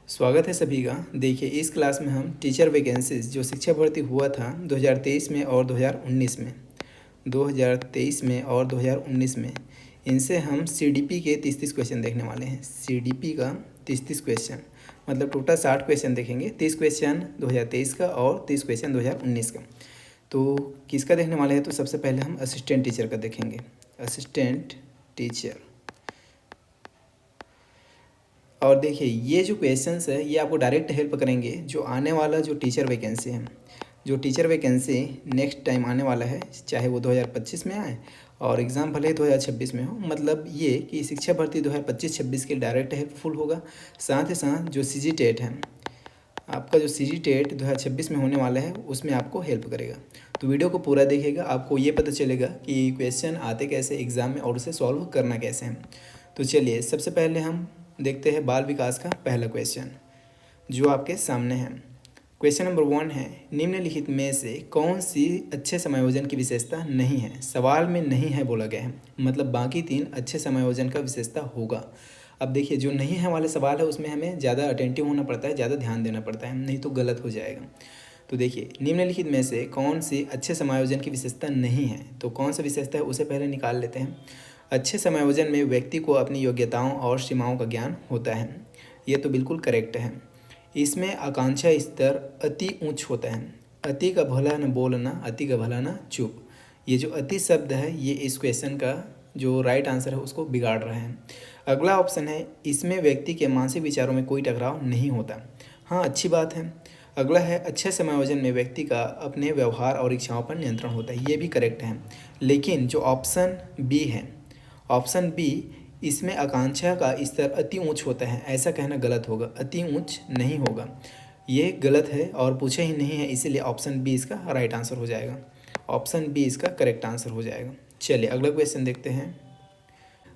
स्वागत है सभी का। देखिए इस क्लास में हम टीचर वैकेंसीज जो शिक्षक भर्ती हुआ था 2023 में और 2019 में 2023 में और 2019 में इनसे हम सीडीपी के 30 क्वेश्चन देखने वाले हैं। सीडीपी का 30 क्वेश्चन मतलब टोटल 60 क्वेश्चन देखेंगे। 30 क्वेश्चन 2023 का और 30 क्वेश्चन 2019 का। तो किसका देखने वाले हैं? तो सबसे पहले हम असिस्टेंट टीचर का देखेंगे। Assistant teacher. और देखिए ये जो क्वेश्चंस है ये आपको डायरेक्ट हेल्प करेंगे जो आने वाला जो टीचर वैकेंसी है, जो टीचर वैकेंसी नेक्स्ट टाइम आने वाला है, चाहे वो 2025 में आए और एग्ज़ाम भले ही 2026 में हो, मतलब ये कि शिक्षा भर्ती 2025-26 के डायरेक्ट हेल्पफुल होगा। साथ ही साथ जो सीजी टेट है आपका, जो सीजी टेट 2026 में होने वाला है उसमें आपको हेल्प करेगा। तो वीडियो को पूरा देखिएगा, आपको ये पता चलेगा कि क्वेश्चन आते कैसे एग्ज़ाम में और उसे सॉल्व करना कैसे है। तो चलिए सबसे पहले हम देखते हैं बाल विकास का पहला क्वेश्चन जो आपके सामने है। क्वेश्चन नंबर 1 है, निम्नलिखित में से कौन सी अच्छे समायोजन की विशेषता नहीं है? सवाल में नहीं है बोला गया है, मतलब बाकी 3 अच्छे समायोजन का विशेषता होगा। अब देखिए जो नहीं है वाले सवाल है उसमें हमें ज़्यादा अटेंटिव होना पड़ता है, ज़्यादा ध्यान देना पड़ता है, नहीं तो गलत हो जाएगा। तो देखिए निम्नलिखित में से कौन सी अच्छे समायोजन की विशेषता नहीं है, तो कौन सा विशेषता है उसे पहले निकाल लेते हैं। अच्छे समायोजन में व्यक्ति को अपनी योग्यताओं और सीमाओं का ज्ञान होता है, ये तो बिल्कुल करेक्ट है। इसमें आकांक्षा स्तर अति उच्च होता है। अति का भला न बोलना, अति का भला न चुप। ये जो अति शब्द है ये इस क्वेश्चन का जो राइट आंसर है उसको बिगाड़ रहा है। अगला ऑप्शन है, इसमें व्यक्ति के मानसिक विचारों में कोई टकराव नहीं होता। हाँ, अच्छी बात है। अगला है, अच्छे समायोजन में व्यक्ति का अपने व्यवहार और इच्छाओं पर नियंत्रण होता है, ये भी करेक्ट है। लेकिन जो ऑप्शन बी है, ऑप्शन बी, इसमें आकांक्षा का स्तर अति ऊंच होता है, ऐसा कहना गलत होगा। अति ऊंच नहीं होगा, ये गलत है और पूछे ही नहीं है, इसीलिए ऑप्शन बी इसका राइट आंसर हो जाएगा। ऑप्शन बी इसका करेक्ट आंसर हो जाएगा। चलिए अगला क्वेश्चन देखते हैं।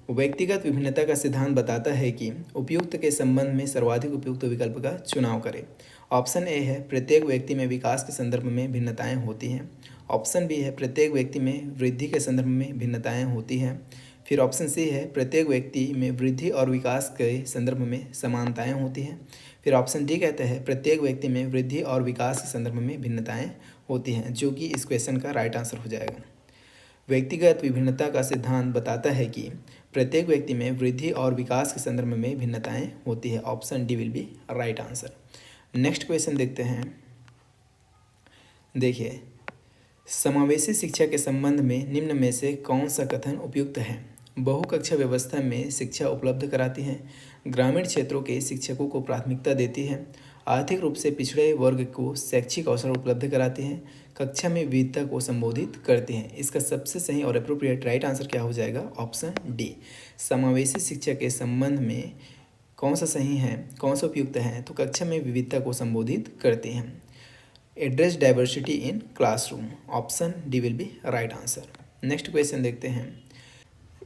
व्यक्तिगत विभिन्नता का सिद्धांत बताता है कि उपयुक्त के संबंध में सर्वाधिक उपयुक्त विकल्प का चुनाव करें। ऑप्शन ए है, प्रत्येक व्यक्ति में विकास के संदर्भ में भिन्नताएं होती हैं। ऑप्शन बी है, प्रत्येक व्यक्ति में वृद्धि के संदर्भ में भिन्नताएं होती हैं। फिर ऑप्शन सी है, प्रत्येक व्यक्ति में वृद्धि और विकास के संदर्भ में समानताएं होती हैं। फिर ऑप्शन डी कहता है, प्रत्येक व्यक्ति में वृद्धि और विकास के संदर्भ में भिन्नताएं होती हैं, जो कि इस क्वेश्चन का राइट आंसर हो जाएगा। व्यक्तिगत विभिन्नता का सिद्धांत बताता है कि प्रत्येक व्यक्ति में वृद्धि और विकास के संदर्भ में भिन्नताएं होती है। Option D will be right answer. Next question देखते हैं। देखिए, समावेशी शिक्षा के संबंध में निम्न में से कौन सा कथन उपयुक्त है? बहुकक्षा व्यवस्था में शिक्षा उपलब्ध कराती है, ग्रामीण क्षेत्रों के शिक्षकों को प्राथमिकता देती है, आर्थिक रूप से पिछड़े वर्ग को शैक्षिक अवसर उपलब्ध कराती है, कक्षा में विविधता को संबोधित करती हैं। इसका सबसे सही और अप्रोप्रिएट राइट आंसर क्या हो जाएगा? Option D. समावेशी शिक्षा के संबंध में कौन सा सही है, कौन सा उपयुक्त है? तो कक्षा में विविधता को संबोधित करती हैं। Address diversity in classroom. Option D will be right answer. Next question देखते हैं।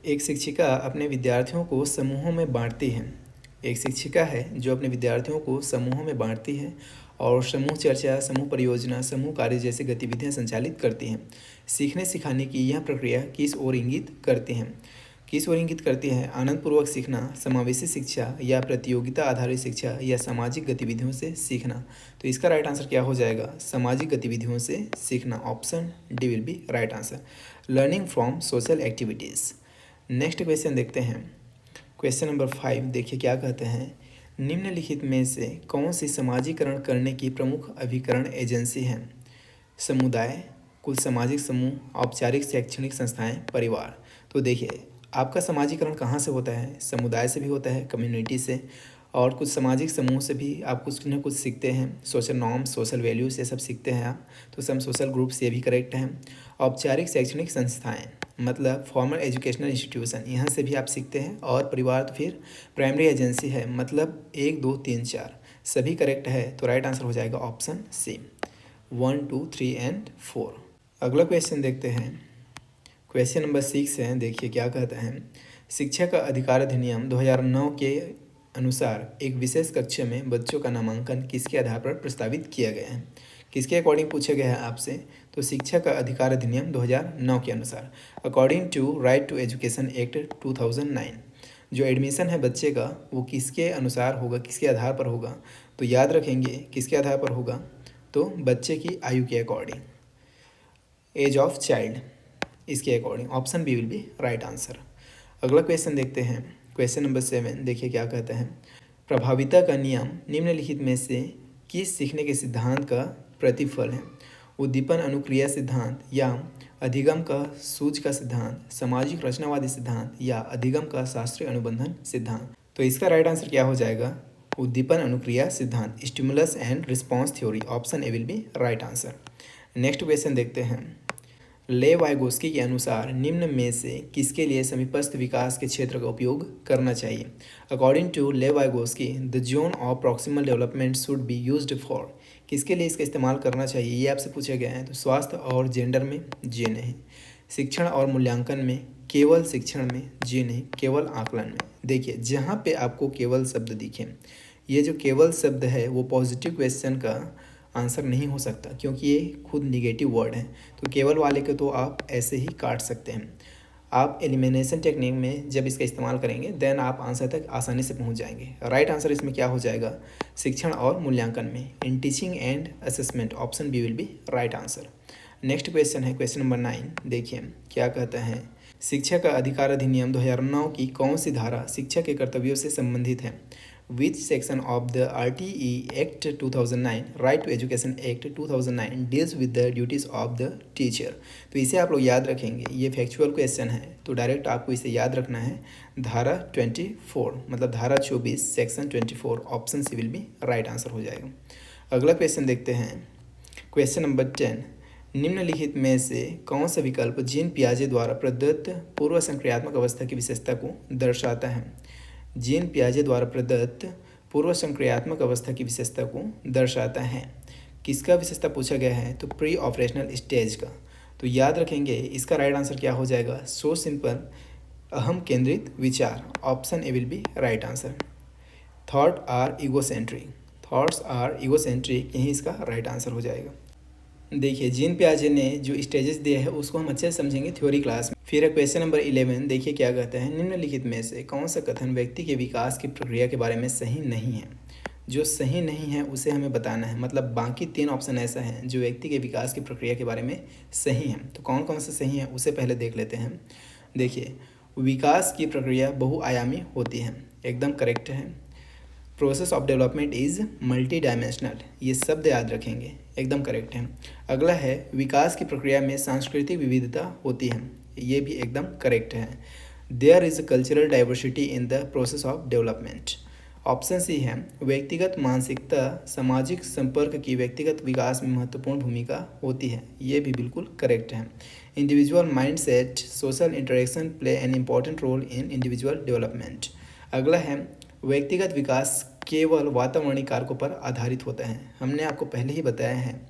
एक शिक्षिका अपने विद्यार्थियों को समूहों में बांटती है। एक शिक्षिका है जो अपने विद्यार्थियों को समूहों में बांटती है और समूह चर्चा, समूह परियोजना, समूह कार्य जैसी गतिविधियां संचालित करती हैं। सीखने सिखाने की यह प्रक्रिया किस ओर इंगित करती है? किस ओर इंगित करती है? आनंदपूर्वक सीखना, समावेशी शिक्षा या प्रतियोगिता आधारित शिक्षा या सामाजिक गतिविधियों से सीखना। तो इसका राइट आंसर क्या हो जाएगा? सामाजिक गतिविधियों से सीखना। Option D will be right answer. Learning from social activities. Next question देखते हैं। क्वेश्चन नंबर 5 देखिए क्या कहते हैं। निम्नलिखित में से कौन सी समाजीकरण करने की प्रमुख अभिकरण एजेंसी है? समुदाय, कुल सामाजिक समूह, औपचारिक शैक्षणिक संस्थाएं, परिवार। तो देखिए आपका समाजीकरण कहाँ से होता है? समुदाय से भी होता है, कम्युनिटी से, और कुछ सामाजिक समूह से भी आप कुछ न कुछ सीखते हैं। सोशल नॉर्म्स, सोशल वैल्यूज़, ये सब सीखते हैं आप। तो सम सोशल ग्रुप्स, ये भी करेक्ट हैं। औपचारिक शैक्षणिक संस्थाएं मतलब फॉर्मल एजुकेशनल इंस्टीट्यूशन, यहाँ से भी आप सीखते हैं। और परिवार तो फिर प्राइमरी एजेंसी है, मतलब 1, 2, 3, 4 सभी करेक्ट है। तो राइट आंसर हो जाएगा ऑप्शन सी, 1, 2, 3 एंड 4। अगला क्वेश्चन देखते हैं। क्वेश्चन नंबर 6 है, देखिए क्या कहता है। शिक्षा का अधिकार अधिनियम 2009 के अनुसार एक विशेष कक्षा में बच्चों का नामांकन किसके आधार पर प्रस्तावित किया गया है? किसके अकॉर्डिंग पूछा गया है आपसे? तो शिक्षा का अधिकार अधिनियम 2009 के अनुसार, according to right to education act 2009। जो एडमिशन है बच्चे का वो किसके अनुसार होगा, किसके आधार पर होगा, तो याद रखेंगे किसके आधार पर होगा, तो बच्चे की आयु के अकॉर्डिंग, एज ऑफ चाइल्ड, इसके according. Option B will be right answer. अगला क्वेश्चन देखते हैं, क्वेश्चन नंबर 7। देखिए क्या कहते हैं, प्रभाविता का नियम निम्नलिखित में से किस सीखने के सिद्धांत का प्रतिफल है? उद्दीपन अनुक्रिया सिद्धांत, या अधिगम का सूझ का सिद्धांत, सामाजिक रचनावादी सिद्धांत, या अधिगम का शास्त्रीय अनुबंधन सिद्धांत। तो इसका राइट आंसर क्या हो जाएगा, उद्दीपन अनुक्रिया सिद्धांत, stimulus and response theory. Option A will be right answer. Next question देखते हैं, ले वाइगोस्की के अनुसार निम्न में से किसके लिए समीपस्थ विकास के क्षेत्र का उपयोग करना चाहिए? अकॉर्डिंग टू ले Vygotsky the zone of proximal development should be used for, किसके लिए इसका इस्तेमाल करना चाहिए ये आपसे पूछा गया है। तो स्वास्थ्य और जेंडर में, जी नहीं। शिक्षण और मूल्यांकन में, केवल शिक्षण में, जी नहीं। केवल आकलन में। देखिए जहाँ पे आपको केवल शब्द दिखे, ये जो केवल शब्द है वो पॉजिटिव क्वेश्चन का आंसर नहीं हो सकता, क्योंकि ये खुद निगेटिव वर्ड है। तो केवल वाले को तो आप ऐसे ही काट सकते हैं। आप एलिमिनेशन टेक्निक में जब इसका इस्तेमाल करेंगे देन आप आंसर तक आसानी से पहुंच जाएंगे। राइट आंसर इसमें क्या हो जाएगा, शिक्षण और मूल्यांकन में, in teaching and assessment. Option B will be right answer. Next question है क्वेश्चन नंबर 9। देखिए क्या कहता है, शिक्षा का अधिकार अधिनियम 2009 की कौन सी धारा शिक्षा के कर्तव्यों से संबंधित है? Which section of the RTE Act 2009 Right to Education Act 2009 deals with the duties of the teacher? तो इसे आप लोग याद रखेंगे, ये फैक्चुअल क्वेश्चन है, तो डायरेक्ट आपको इसे याद रखना है। धारा 24 मतलब धारा 24 section 24, option C will be right answer हो जाएगा। अगला क्वेश्चन देखते हैं, क्वेश्चन नंबर 10। निम्नलिखित में से कौन सा विकल्प जीन पियाजे द्वारा प्रदत्त पूर्व संक्रियात्मक अवस्था की विशेषता को दर्शाता है? जीन पियाजे द्वारा प्रदत्त पूर्व संक्रियात्मक अवस्था की विशेषता को दर्शाता है। किसका विशेषता पूछा गया है? तो प्री ऑपरेशनल स्टेज का। तो याद रखेंगे इसका राइट आंसर क्या हो जाएगा, सो सिंपल, अहम केंद्रित विचार। Option A will be right answer. Thought are egocentric, thoughts are egocentric, यही इसका राइट आंसर हो जाएगा। देखिए जीन पियाजे ने जो स्टेजेस दिए हैं उसको हम अच्छे से समझेंगे थ्योरी क्लास में। फिर है क्वेश्चन नंबर 11। देखिए क्या कहता है, निम्नलिखित में से कौन सा कथन व्यक्ति के विकास की प्रक्रिया के बारे में सही नहीं है? जो सही नहीं है उसे हमें बताना है, मतलब बाकी 3 ऑप्शन ऐसा है जो व्यक्ति के विकास की प्रक्रिया के बारे में सही है। तो कौन कौन सा सही है उसे पहले देख लेते हैं। देखिए विकास की प्रक्रिया बहुआयामी होती है, एकदम करेक्ट है। Process of development is multi dimensional, ये शब्द याद रखेंगे, एकदम करेक्ट है। अगला है विकास की प्रक्रिया में सांस्कृतिक विविधता होती है, ये भी एकदम करेक्ट है। There is cultural diversity in the process of development. Option C है व्यक्तिगत मानसिकता सामाजिक संपर्क की व्यक्तिगत विकास में महत्वपूर्ण भूमिका होती है, ये भी बिल्कुल करेक्ट है। Individual mindset social interaction play an important role in individual development. अगला है व्यक्तिगत विकास केवल वातावरणीय कारकों पर आधारित होता है। हमने आपको पहले ही बताया है,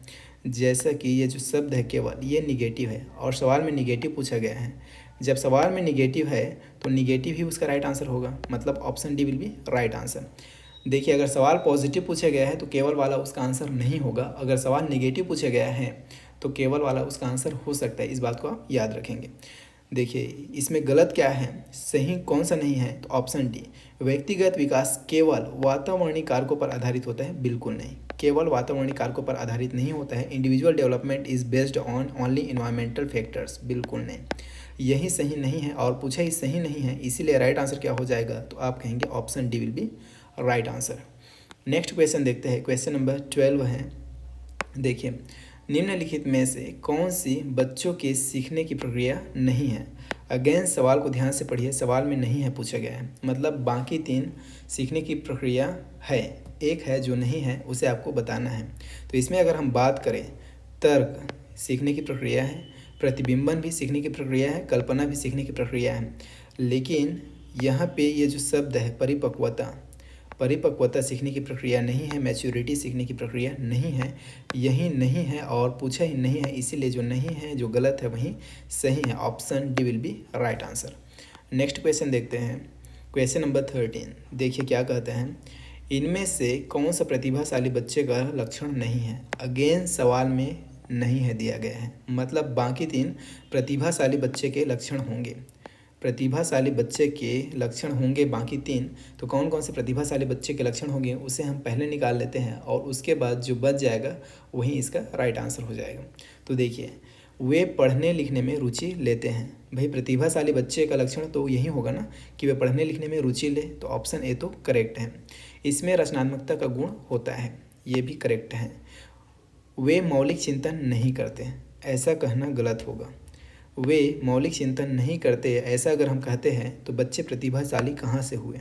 जैसा कि ये जो शब्द है केवल, ये निगेटिव है और सवाल में निगेटिव पूछा गया है। जब सवाल में निगेटिव है तो निगेटिव ही उसका राइट आंसर होगा, मतलब option D will be right answer. देखिए अगर सवाल पॉजिटिव पूछा गया है तो केवल वाला उसका आंसर नहीं होगा, अगर सवाल निगेटिव पूछा गया है तो केवल वाला उसका आंसर हो सकता है, इस बात को आप याद रखेंगे। देखिए इसमें गलत क्या है, सही कौन सा नहीं है, तो ऑप्शन डी व्यक्तिगत विकास केवल वातावरणीय कारकों पर आधारित होता है, बिल्कुल नहीं, केवल वातावरणीय कारकों पर आधारित नहीं होता है। Individual development is based on only environmental factors, बिल्कुल नहीं, यही सही नहीं है और पूछा ही सही नहीं है, इसीलिए राइट आंसर क्या हो जाएगा, तो आप कहेंगे option D will be right answer. Next question देखते हैं, क्वेश्चन नंबर 12 है। देखिए निम्नलिखित में से कौन सी बच्चों के सीखने की प्रक्रिया नहीं है? अगेन सवाल को ध्यान से पढ़िए, सवाल में नहीं है पूछा गया है, मतलब बाकी 3 सीखने की प्रक्रिया है, एक है जो नहीं है उसे आपको बताना है। तो इसमें अगर हम बात करें, तर्क सीखने की प्रक्रिया है, प्रतिबिंबन भी सीखने की प्रक्रिया है, कल्पना भी सीखने की प्रक्रिया है, लेकिन यहाँ पे ये जो शब्द है परिपक्वता, परिपक्वता सीखने की प्रक्रिया नहीं है, मैच्योरिटी सीखने की प्रक्रिया नहीं है, यही नहीं है और पूछा ही नहीं है, इसीलिए जो नहीं है जो गलत है वही सही है, option D will be right answer. Next question देखते हैं, क्वेश्चन नंबर 13। देखिए क्या कहते हैं, इनमें से कौन सा प्रतिभाशाली बच्चे का लक्षण नहीं है? अगेन सवाल में नहीं है दिया गया है, मतलब बाकी 3 प्रतिभाशाली बच्चे के लक्षण होंगे। प्रतिभाशाली बच्चे के लक्षण होंगे बाकी 3, तो कौन कौन से प्रतिभाशाली बच्चे के लक्षण होंगे उसे हम पहले निकाल लेते हैं और उसके बाद जो बच जाएगा वही इसका राइट आंसर हो जाएगा। तो देखिए, वे पढ़ने लिखने में रुचि लेते हैं। भाई प्रतिभाशाली बच्चे का लक्षण तो यही होगा ना कि वे पढ़ने लिखने में रुचि ले, तो ऑप्शन ए तो करेक्ट है। इसमें रचनात्मकता का गुण होता है, ये भी करेक्ट है। वे मौलिक चिंतन नहीं करते, ऐसा कहना गलत होगा। वे मौलिक चिंतन नहीं करते ऐसा अगर हम कहते हैं तो बच्चे प्रतिभाशाली कहाँ से हुए,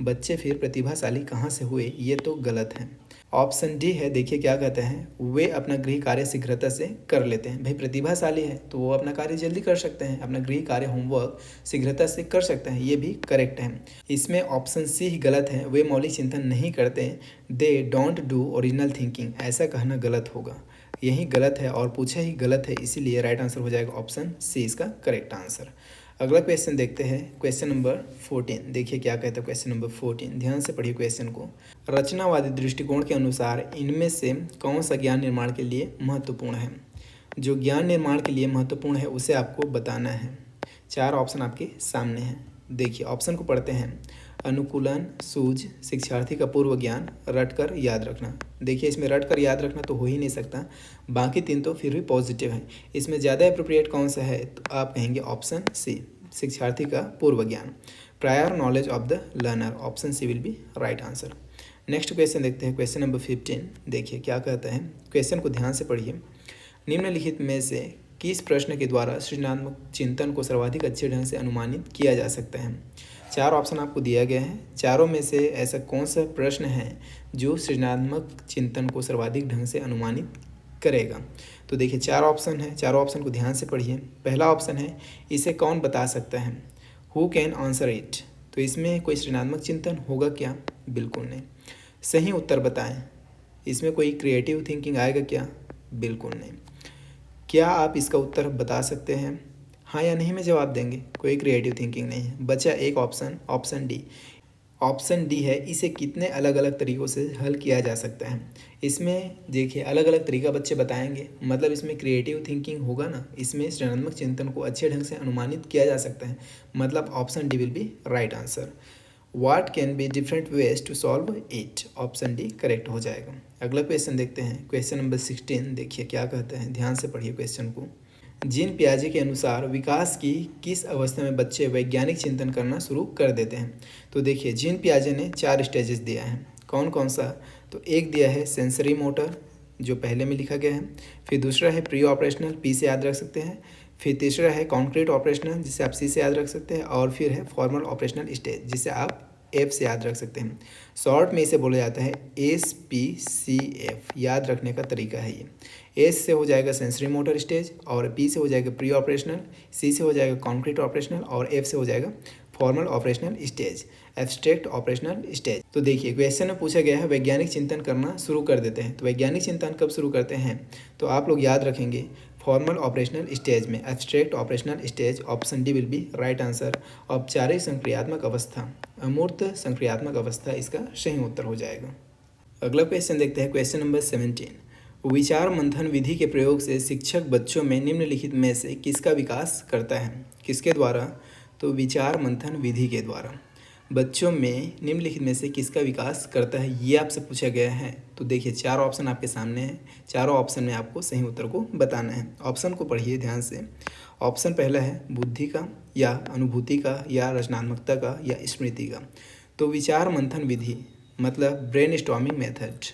बच्चे फिर प्रतिभाशाली कहाँ से हुए, ये तो गलत है। ऑप्शन डी है, देखिए क्या कहते हैं, वे अपना गृह कार्य शीघ्रता से कर लेते हैं। भाई प्रतिभाशाली है तो वो अपना कार्य जल्दी कर सकते हैं, अपना गृह कार्य होमवर्क शीघ्रता से कर सकते हैं, ये भी करेक्ट है। इसमें ऑप्शन सी ही गलत है, वे मौलिक चिंतन नहीं करते, they don't do original thinking, ऐसा कहना गलत होगा। यही गलत है और पूछा ही गलत है, इसीलिए राइट आंसर हो जाएगा ऑप्शन सी इसका करेक्ट आंसर। अगला क्वेश्चन देखते हैं, क्वेश्चन नंबर 14। देखिए क्या कहता है क्वेश्चन नंबर 14, ध्यान से पढ़िए क्वेश्चन को। रचनावादी दृष्टिकोण के अनुसार इनमें से कौन सा ज्ञान निर्माण के लिए महत्वपूर्ण है। जो ज्ञान निर्माण के लिए महत्वपूर्ण है उसे आपको बताना है। 4 ऑप्शन आपके सामने हैं, देखिए ऑप्शन को पढ़ते हैं। अनुकूलन, सूझ, शिक्षार्थी का पूर्व ज्ञान, रटकर याद रखना। देखिए इसमें रटकर याद रखना तो हो ही नहीं सकता, बाकी 3 तो फिर भी पॉजिटिव है। इसमें ज़्यादा अप्रोप्रिएट कौन सा है, तो आप कहेंगे ऑप्शन सी, शिक्षार्थी का पूर्व ज्ञान, prior knowledge of the learner, option C will be right answer. Next question देखते हैं, क्वेश्चन नंबर 15। देखिए क्या कहता है, क्वेश्चन को ध्यान से पढ़िए। निम्नलिखित में से किस प्रश्न के द्वारा सृजनात्मक चिंतन को सर्वाधिक अच्छे ढंग से अनुमानित किया जा सकता है। 4 ऑप्शन आपको दिया गया है, चारों में से ऐसा कौन सा प्रश्न है जो सृजनात्मक चिंतन को सर्वाधिक ढंग से अनुमानित करेगा। तो देखिए 4 ऑप्शन है, चारों ऑप्शन को ध्यान से पढ़िए। पहला ऑप्शन है, इसे कौन बता सकता है, हु कैन आंसर इट, तो इसमें कोई सृजनात्मक चिंतन होगा क्या, बिल्कुल नहीं। सही उत्तर बताएं, इसमें कोई क्रिएटिव थिंकिंग आएगा क्या, बिल्कुल नहीं। क्या आप इसका उत्तर बता सकते हैं, हाँ या नहीं में जवाब देंगे, कोई क्रिएटिव थिंकिंग नहीं है। बचा एक option, option D. Option D है, इसे कितने अलग अलग तरीक़ों से हल किया जा सकता है। इसमें देखिए अलग अलग तरीका बच्चे बताएंगे, मतलब इसमें क्रिएटिव थिंकिंग होगा ना, इसमें सृजनात्मक चिंतन को अच्छे ढंग से अनुमानित किया जा सकता है, मतलब option D will be right answer. What can be different ways to solve it, option D correct हो जाएगा। अगला क्वेश्चन देखते हैं, क्वेश्चन नंबर 16। देखिए क्या कहते हैं, ध्यान से पढ़िए क्वेश्चन को। जीन पियाजे के अनुसार विकास की किस अवस्था में बच्चे वैज्ञानिक चिंतन करना शुरू कर देते हैं। तो देखिए जीन पियाजे ने 4 स्टेजेस दिया है, कौन कौन सा, तो एक दिया है सेंसरी मोटर जो पहले में लिखा गया है, फिर दूसरा है प्री ऑपरेशनल, पी से याद रख सकते हैं, फिर तीसरा है कॉन्क्रीट ऑपरेशनल जिसे आप सी से याद रख सकते हैं, और फिर है फॉर्मल ऑपरेशनल स्टेज जिसे आप एफ से याद रख सकते हैं। शॉर्ट में इसे बोला जाता है SPCF, याद रखने का तरीका है ये। एस से हो जाएगा सेंसरी मोटर स्टेज, और पी से हो जाएगा प्री ऑपरेशनल, सी से हो जाएगा कॉन्क्रीट ऑपरेशनल, और एफ से हो जाएगा formal operational stage, abstract operational stage. तो देखिए क्वेश्चन में पूछा गया है वैज्ञानिक चिंतन करना शुरू कर देते हैं, तो वैज्ञानिक चिंतन कब शुरू करते हैं, तो आप लोग याद रखेंगे फॉर्मल ऑपरेशनल स्टेज में, abstract operational stage, option D will be right answer. औपचारिक संक्रियात्मक अवस्था, अमूर्त संक्रियात्मक अवस्था इसका सही उत्तर हो जाएगा। अगला क्वेश्चन देखते हैं, क्वेश्चन नंबर 17। विचार मंथन विधि के प्रयोग से शिक्षक बच्चों में निम्नलिखित में से किसका विकास करता है, किसके द्वारा, तो विचार मंथन विधि के द्वारा बच्चों में निम्नलिखित में से किसका विकास करता है, ये आपसे पूछा गया है। तो देखिए 4 ऑप्शन आपके सामने हैं, चारों ऑप्शन में आपको सही उत्तर को बताना है। ऑप्शन को पढ़िए ध्यान से। ऑप्शन पहला है बुद्धि का, या अनुभूति का, या रचनात्मकता का, या स्मृति का। तो विचार मंथन विधि मतलब brain storming method,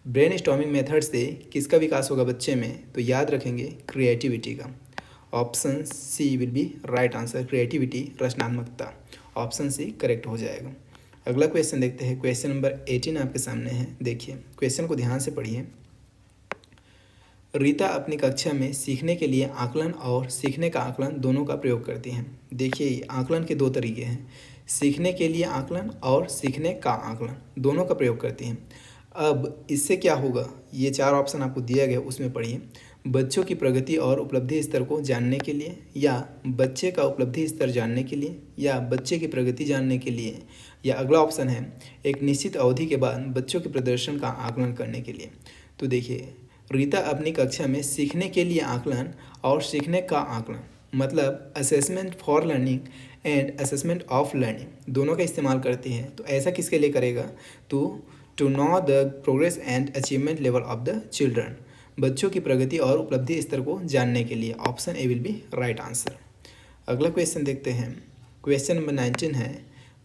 brain storming method से किसका विकास होगा बच्चे में, तो याद रखेंगे क्रिएटिविटी का। Option C will be right answer, creativity, रचनात्मकता, ऑप्शन सी करेक्ट हो जाएगा। अगला क्वेश्चन देखते हैं, क्वेश्चन नंबर 18 आपके सामने है। देखिए क्वेश्चन को ध्यान से पढ़िए। रीता अपनी कक्षा में सीखने के लिए आकलन और सीखने का आकलन दोनों का प्रयोग करती हैं। देखिए आकलन के 2 तरीके हैं, सीखने के लिए आकलन और सीखने का आकलन, दोनों का प्रयोग करती हैं। अब इससे क्या होगा, ये 4 ऑप्शन आपको दिया गया उसमें पढ़िए। बच्चों की प्रगति और उपलब्धि स्तर को जानने के लिए, या बच्चे का उपलब्धि स्तर जानने के लिए, या बच्चे की प्रगति जानने के लिए, या अगला ऑप्शन है एक निश्चित अवधि के बाद बच्चों के प्रदर्शन का आकलन करने के लिए। तो देखिए रीता अपनी कक्षा में सीखने के लिए आकलन और सीखने का आकलन मतलब assessment for learning and assessment of learning दोनों का इस्तेमाल करती है। तो ऐसा किसके लिए करेगा? To know the progress and achievement level of the children, बच्चों की प्रगति और उपलब्धि स्तर को जानने के लिए। Option A will be right answer. अगला क्वेश्चन देखते हैं। क्वेश्चन नंबर 19 है,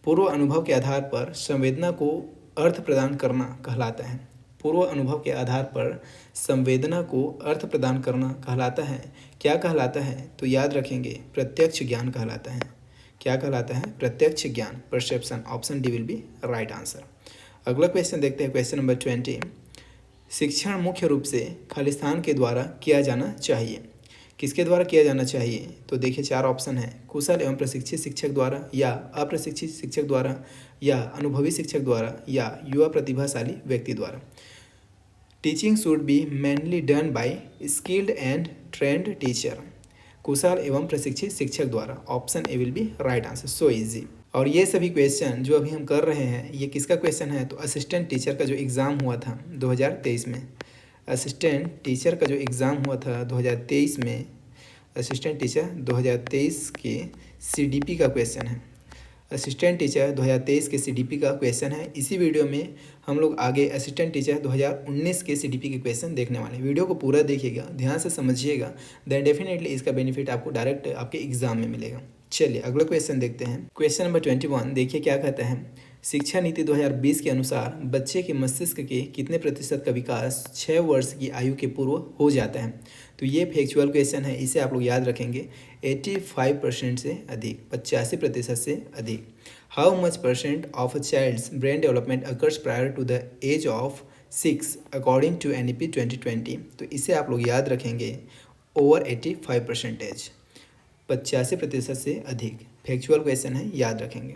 पूर्व अनुभव के आधार पर संवेदना को अर्थ प्रदान करना कहलाता है। पूर्व अनुभव के आधार पर संवेदना को अर्थ प्रदान करना कहलाता है। क्या कहलाता है? तो याद रखेंगे, प्रत्यक्ष ज्ञान कहलाता है। क्या कहलाता है? प्रत्यक्ष ज्ञान, perception. Option D will be right answer. अगला क्वेश्चन देखते हैं। क्वेश्चन नंबर 20, शिक्षण मुख्य रूप से खालिस्तान के द्वारा किया जाना चाहिए। किसके द्वारा किया जाना चाहिए? तो देखिए 4 ऑप्शन है, कुशल एवं प्रशिक्षित शिक्षक द्वारा, या अप्रशिक्षित शिक्षक द्वारा, या अनुभवी शिक्षक द्वारा, या युवा प्रतिभाशाली व्यक्ति द्वारा। Teaching should be mainly done by skilled and trained teacher. कुशल एवं प्रशिक्षित शिक्षक द्वारा। Option A will be right answer. So easy. और ये सभी क्वेश्चन जो अभी हम कर रहे हैं, ये किसका क्वेश्चन है? तो असिस्टेंट टीचर का जो एग्ज़ाम हुआ था 2023 में, असिस्टेंट टीचर का जो एग्ज़ाम हुआ था 2023 में, असिस्टेंट टीचर 2023 के सीडीपी का क्वेश्चन है। असिस्टेंट टीचर 2023 के सीडीपी का क्वेश्चन है। इसी वीडियो में हम लोग आगे असिस्टेंट टीचर 2019 के सीडीपी के क्वेश्चन देखने वाले हैं। वीडियो को पूरा देखिएगा, ध्यान से समझिएगा, देन डेफिनेटली इसका बेनिफिट आपको डायरेक्ट आपके एग्जाम में मिलेगा। चलिए अगला क्वेश्चन देखते हैं। क्वेश्चन नंबर 21 देखिए क्या कहता है। शिक्षा नीति 2020 के अनुसार बच्चे के मस्तिष्क के कितने प्रतिशत का विकास 6 वर्ष की आयु के पूर्व हो जाता है? तो ये फैक्चुअल क्वेश्चन है, इसे आप लोग याद रखेंगे। 85% से अधिक, 85% से अधिक। How much percent of a child's brain development occurs prior to the age of 6 according to NEP 2020? तो इसे आप लोग याद रखेंगे, ओवर 85%, 85% से अधिक। फैक्चुअल क्वेश्चन है, याद रखेंगे।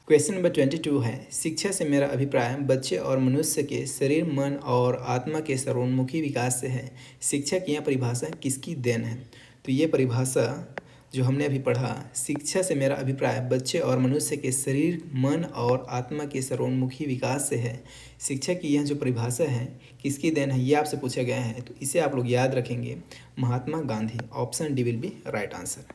क्वेश्चन नंबर 22 है, शिक्षा से मेरा अभिप्राय बच्चे और मनुष्य के शरीर, मन और आत्मा के सर्वोन्मुखी विकास से है। शिक्षा की यह परिभाषा किसकी देन है? तो ये परिभाषा जो हमने अभी पढ़ा, शिक्षा से मेरा अभिप्राय बच्चे और मनुष्य के शरीर, मन और आत्मा के सर्वोन्मुखी विकास से है। शिक्षा की यह जो परिभाषा है किसकी देन है, ये आपसे पूछा गया है। तो इसे आप लोग याद रखेंगे, Mahatma Gandhi. Option D will be right answer.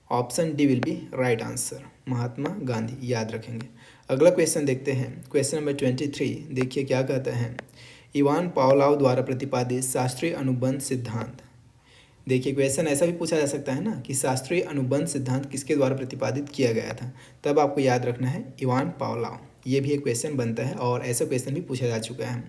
Option D will be right answer, Mahatma Gandhi, याद रखेंगे। अगला क्वेश्चन देखते हैं। क्वेश्चन नंबर 23 देखिए क्या कहता है। इवान पावलोव द्वारा प्रतिपादित शास्त्रीय अनुबंध सिद्धांत। देखिए क्वेश्चन ऐसा भी पूछा जा सकता है ना कि शास्त्रीय अनुबंध सिद्धांत किसके द्वारा प्रतिपादित किया गया था, तब आपको याद रखना है इवान पावलोव। ये भी एक क्वेश्चन बनता है और ऐसा क्वेश्चन भी पूछा जा चुका है।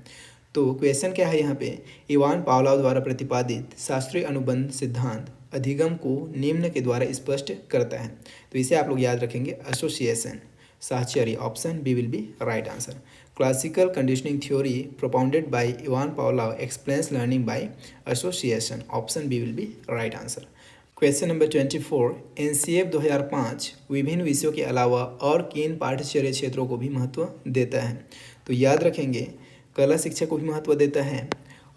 तो क्वेश्चन क्या है यहाँ पे, इवान पावलोव द्वारा प्रतिपादित शास्त्रीय अनुबंध सिद्धांत अधिगम को निम्न के द्वारा स्पष्ट करता है। तो इसे आप लोग याद रखेंगे, एसोसिएशन, साहचर्य। Option B will be right answer. Classical conditioning theory propounded by Ivan Pavlov explains learning by association. Option B will be right answer. Question number 24, NCF 2005 विभिन्न विषयों के अलावा और किन पाठ्यचर्या क्षेत्रों को भी महत्व देता है? तो याद रखेंगे, कला शिक्षा को भी महत्व देता है,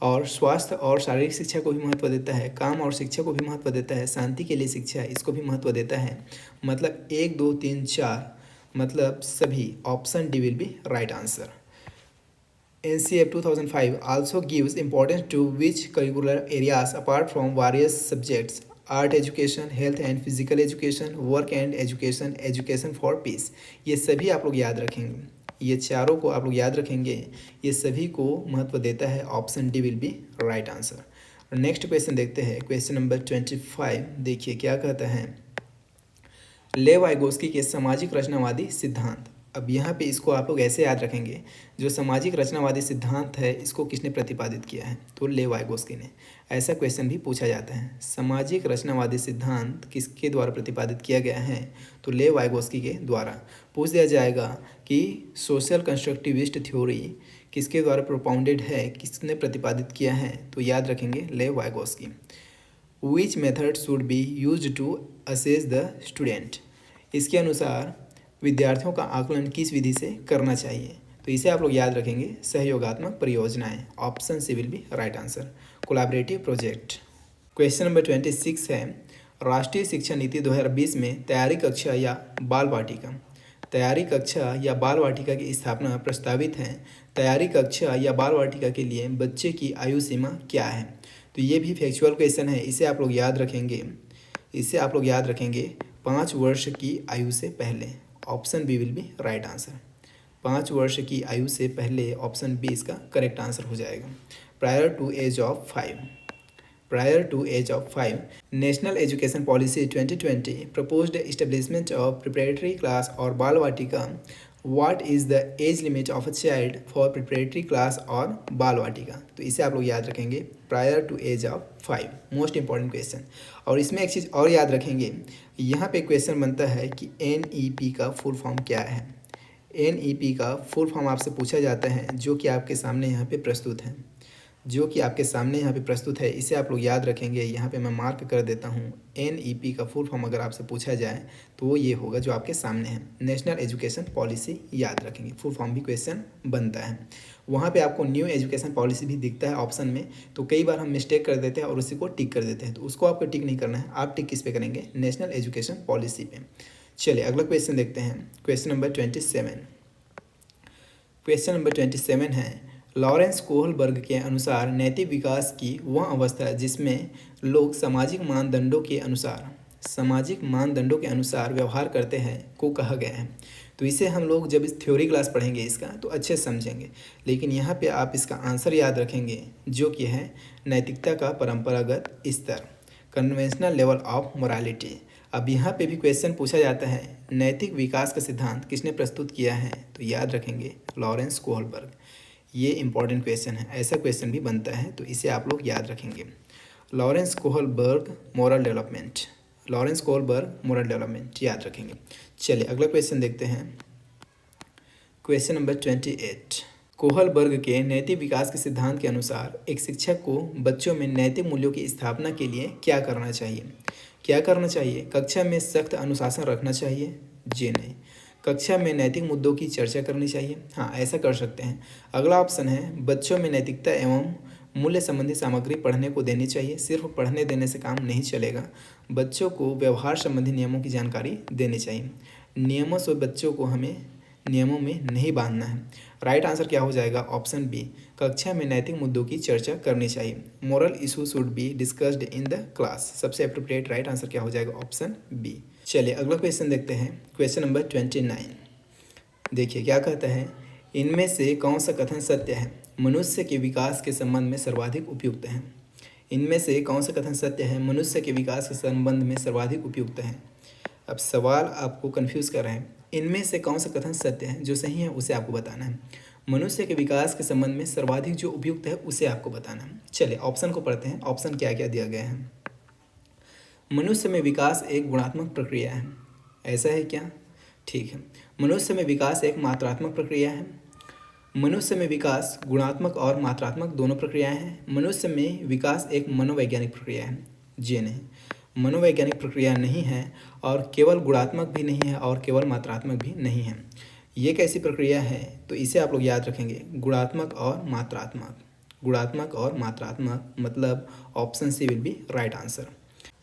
और स्वास्थ्य और शारीरिक शिक्षा को भी महत्व देता है, काम और शिक्षा को भी महत्व देता है, शांति के लिए शिक्षा इसको भी महत्व देता है। मतलब 1 2 3 4 मतलब सभी। Option D will be right answer. NCF 2005 also gives importance to which curricular areas apart from various subjects: art education, health and physical education, work and education, education for peace। ये सभी आप लोग याद रखेंगे, ये चारों को आप लोग याद रखेंगे, ये सभी को महत्व देता है। Option D will be right answer. Next question देखते हैं। क्वेश्चन नंबर 25 देखिए क्या कहता है। लेव वाइगोस्की के सामाजिक रचनावादी सिद्धांत। अब यहाँ पे इसको आप लोग ऐसे याद रखेंगे, जो सामाजिक रचनावादी सिद्धांत है इसको किसने प्रतिपादित किया है? तो लेव वाइगोस्की ने। ऐसा क्वेश्चन भी पूछा जाता है, सामाजिक रचनावादी सिद्धांत किसके द्वारा प्रतिपादित किया गया है? तो लेव वाइगोस्की के द्वारा। पूछ दिया जाएगा कि सोशल कंस्ट्रक्टिविस्ट थ्योरी किसके द्वारा प्रोपाउंडेड है, किसने प्रतिपादित किया है? तो याद रखेंगे, Lev Vygotsky. Which method should be use to assess the student? इसके अनुसार विद्यार्थियों का आकलन किस विधि से करना चाहिए? तो इसे आप लोग याद रखेंगे, सहयोगात्मक परियोजनाएं। Option C will be right answer, collaborative project. Question number 26 है, राष्ट्रीय शिक्षा नीति 2020 में तैयारी कक्षा या बाल वाटिका, तैयारी कक्षा या बाल वाटिका की स्थापना प्रस्तावित है। तैयारी कक्षा या बाल वाटिका के लिए बच्चे की आयु सीमा क्या है? तो ये भी फैक्चुअल क्वेश्चन है, इसे आप लोग याद रखेंगे, इसे आप लोग याद रखेंगे। 5 वर्ष की आयु से पहले, option B will be right answer. 5 वर्ष की आयु से पहले, ऑप्शन बी इसका करेक्ट आंसर हो जाएगा। Prior to age of 5, prior to age of 5, National Education Policy 2020 proposed establishment of preparatory class or Bal Vatika. What is the age limit of a child for preparatory class or Bal Vatika? तो इसे आप लोग याद रखेंगे, prior to age of 5, most important question. और इसमें एक चीज़ और याद रखेंगे, यहाँ पे क्वेश्चन बनता है कि NEP का फुल फॉर्म क्या है। NEP का फुल फॉर्म आपसे पूछा जाता है, जो कि आपके सामने यहाँ पे प्रस्तुत है, जो कि आपके सामने यहाँ पे प्रस्तुत है। इसे आप लोग याद रखेंगे, यहाँ पे मैं मार्क कर देता हूँ। NEP का फुल फॉर्म अगर आपसे पूछा जाए तो वो ये होगा जो आपके सामने है, नेशनल एजुकेशन पॉलिसी। याद रखेंगे, फुल फॉर्म भी क्वेश्चन बनता है। वहाँ पे आपको न्यू एजुकेशन पॉलिसी भी दिखता है ऑप्शन में, तो कई बार हम मिस्टेक कर देते हैं और उसी को टिक कर देते हैं, तो उसको आपको टिक नहीं करना है। आप टिक किस पे करेंगे, नेशनल एजुकेशन पॉलिसी पे। चलिए अगला क्वेश्चन देखते हैं, क्वेश्चन नंबर 27। क्वेश्चन नंबर 27 है, लॉरेंस कोहलबर्ग के अनुसार नैतिक विकास की वह अवस्था जिसमें लोग सामाजिक मानदंडों के अनुसार व्यवहार करते हैं को कहा गया है। तो इसे हम लोग जब इस थ्योरी क्लास पढ़ेंगे इसका तो अच्छे समझेंगे, लेकिन यहाँ पे आप इसका आंसर याद रखेंगे, जो कि है नैतिकता का परंपरागत स्तर, कन्वेंशनल लेवल ऑफ मोरालिटी। अब यहाँ पे भी क्वेश्चन पूछा जाता है, नैतिक विकास का सिद्धांत किसने प्रस्तुत किया है, तो याद रखेंगे लॉरेंस कोहलबर्ग। ये इंपॉर्टेंट क्वेश्चन है, ऐसा क्वेश्चन भी बनता है, तो इसे आप लोग याद रखेंगे। Lawrence Kohlberg moral development, Lawrence Kohlberg moral development याद रखेंगे। चलिए अगला क्वेश्चन देखते हैं, क्वेश्चन नंबर 28। कोहलबर्ग के नैतिक विकास के सिद्धांत के अनुसार एक शिक्षक को बच्चों में नैतिक मूल्यों की स्थापना के लिए क्या करना चाहिए। क्या करना चाहिए, कक्षा में सख्त अनुशासन रखना चाहिए, जी नहीं। कक्षा में नैतिक मुद्दों की चर्चा करनी चाहिए, हाँ ऐसा कर सकते हैं। अगला ऑप्शन है, बच्चों में नैतिकता एवं मूल्य संबंधी सामग्री पढ़ने को देनी चाहिए। सिर्फ पढ़ने देने से काम नहीं चलेगा, बच्चों को व्यवहार संबंधी नियमों की जानकारी देनी चाहिए। नियमों से बच्चों को हमें नियमों में नहीं बांधना है। राइट आंसर क्या हो जाएगा, ऑप्शन बी, कक्षा में नैतिक मुद्दों की चर्चा करनी चाहिए। Moral issue should be discussed in the class, सबसे अप्रोप्रिएट राइट आंसर क्या हो जाएगा, ऑप्शन बी। चलिए अगला क्वेश्चन देखते हैं, क्वेश्चन नंबर 29। देखिए क्या कहता है, इनमें से कौन सा कथन सत्य है, मनुष्य के विकास के संबंध में सर्वाधिक उपयुक्त है। इनमें से कौन सा कथन सत्य है, मनुष्य के विकास के संबंध में सर्वाधिक उपयुक्त है। अब सवाल आपको कंफ्यूज कर रहे हैं, इनमें से कौन सा कथन सत्य है, जो सही है उसे आपको बताना है। मनुष्य के विकास के संबंध में सर्वाधिक जो उपयुक्त है उसे आपको बताना है। चलिए ऑप्शन को पढ़ते हैं, ऑप्शन क्या क्या दिया गया है। मनुष्य में विकास एक गुणात्मक प्रक्रिया है, ऐसा है क्या, ठीक है। मनुष्य में विकास एक मात्रात्मक प्रक्रिया है। मनुष्य में विकास गुणात्मक और मात्रात्मक दोनों प्रक्रियाएं हैं। मनुष्य में विकास एक मनोवैज्ञानिक प्रक्रिया है, जी नहीं, मनोवैज्ञानिक प्रक्रिया नहीं है, और केवल गुणात्मक भी नहीं है और केवल मात्रात्मक भी नहीं है। ये कैसी प्रक्रिया है, तो इसे आप लोग याद रखेंगे, गुणात्मक और मात्रात्मक। गुणात्मक और मात्रात्मक मतलब option C will be right answer.